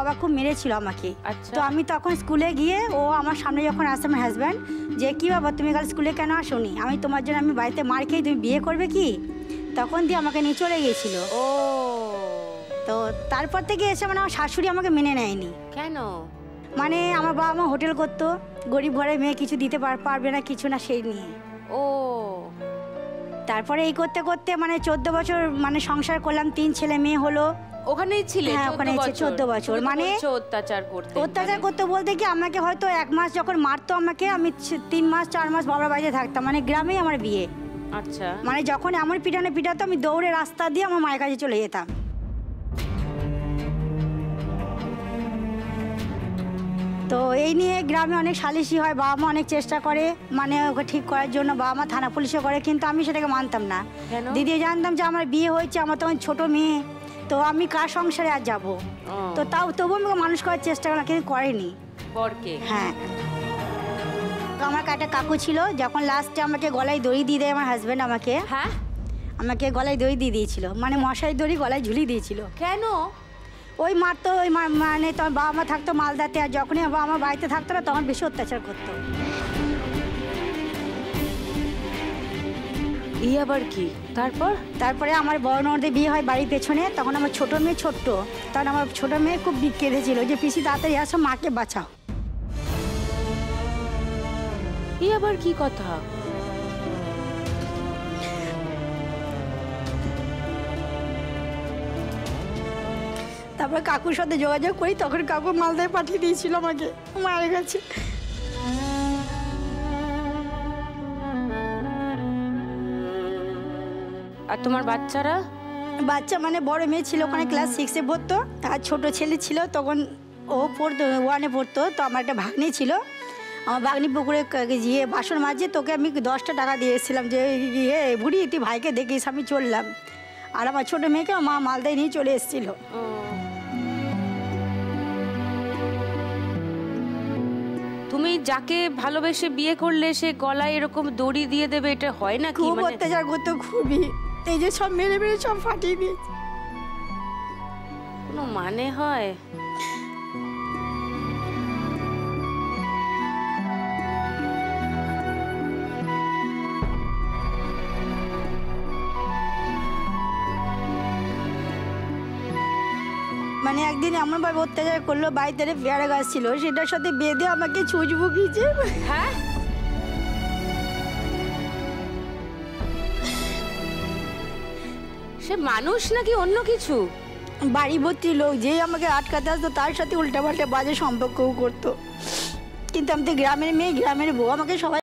বাবা খুব মেরেছিল আমাকে। আচ্ছা। তো আমি তখন স্কুলে গিয়ে ও আমার সামনে যখন আসে আমার হাজব্যান্ড, যে কি বাবা তুমি কাল স্কুলে কেন আসোনি, আমি তোমার জন্য আমি বাড়িতে মার খেয়ে তুমি বিয়ে করবে কি, তখন দিয়ে আমাকে নিয়ে চলে গিয়েছিল। ও তো তারপর থেকে এসে মানে আমার শাশুড়ি আমাকে মেনে নেয়নি। কেন? মানে আমার বাবা মা হোটেল করতো, গরিব ঘরের মেয়ে কিছু দিতে পারবে না কিছু না সেই নিয়ে। ও তারপরে এই করতে করতে মানে 14 বছর মানে সংসার করলাম, 3 ছেলে মেয়ে হলো। ওখানেই ছিলে? হ্যাঁ ওখানে 14 বছর। মানে অত্যাচার করতে বলতে কি আমাকে হয়তো 1 মাস যখন মারতো আমাকে, আমি 3 মাস 4 মাস বাবার বাড়িতে থাকতাম, মানে গ্রামেই আমার বিয়ে। আচ্ছা। মানে যখন আমার পিটাতো আমি দৌড়ে রাস্তা দিয়ে আমার মায়ের কাছে চলে যেতাম। তো এই নিয়ে গ্রামে অনেক সালিশি হয়, বাবা মা অনেক চেষ্টা করে মানে ওকে ঠিক করার জন্য, বাবা মা থানা পুলিশে করে, কিন্তু আমি সেটাকে মানতাম না। দিদি জানতাম যে আমার বিয়ে হয়েছে, আমার তখন ছোট মেয়ে, তো আমি কার সংসারে আর যাবো। তো তবু আমি মানুষ করার চেষ্টা করলাম, কিন্তু করেনি। হ্যাঁ আমার একটা কাকু ছিল, যখন লাস্টে আমাকে গলায় দড়ি দিয়ে দেয় আমার হাজব্যান্ড আমাকে। হ্যাঁ আমাকে গলায় দড়ি দিয়ে দিয়েছিল, মানে মশারি দড়ি গলায় ঝুলিয়ে দিয়েছিল। কেন? ওই মারতো, ওই মানে তোমার বাবা মা থাকতো মালদাতে, আর যখনই বাবা মা বাড়িতে থাকতো না তখন বেশি অত্যাচার করতো। ই আবার কি? তারপরে আমার বড় ননদের বিয়ে হয় বাড়ির পেছনে, তখন আমার ছোট মেয়ে ছোট্ট, তখন আমার ছোট মেয়ে খুব কেঁদেছিল যে পিসি তাড়াতাড়ি আসো, মাকে বাঁচাও। ই আবার কি কথা? তারপরে কাকুর সাথে যোগাযোগ করি, তখন কাকু মালদায় পাঠিয়ে দিয়েছিল আমাকে মায়ের কাছে। আর তোমার বাচ্চারা? বাচ্চা মানে বড় মেয়ে ছিল ওখানে ক্লাস 6-এ পড়তো, আর ছোট ছেলে ছিল তখন ও পড়তো 1-এ পড়তো। তো আমার একটা ভাগ্নি ছিল, আমার ভাগ্নি পুকুরে গিয়ে বাসন মাজে, তোকে আমি 10টা টাকা দিয়ে এসেছিলাম যে ইয়ে বুড়ি তুই ভাইকে দেখিস, আমি চললাম। আর আমার ছোটো মেয়েকে মা মালদায় নিয়ে চলে এসেছিলো। তুমি যাকে ভালোবেসে বিয়ে করলে সে গলায় এরকম দড়ি দিয়ে দেবে, এটা হয় নাকি? খুব অত্যাচার করতো, খুবই। এই যে সব মেরে মেরে সব ফাটিয়ে দিয়েছে। কোনো মানে হয়? মানে একদিন এমনভাবে অত্যাচার করলো, বাড়িতে পেয়ারা গাছ ছিল সেটার সাথে বেঁধে আমাকে ছুঁচ বুকিয়েছে। হ্যাঁ সে মানুষ নাকি অন্য কিছু? বাড়ি ভর্তি লোক, যেই আমাকে আটকাতে আসতো তার সাথে উল্টাপাল্টা বাজে সম্পর্কও করতো। কিন্তু আমি তো গ্রামের মেয়ে, গ্রামের বউ, আমাকে সবাই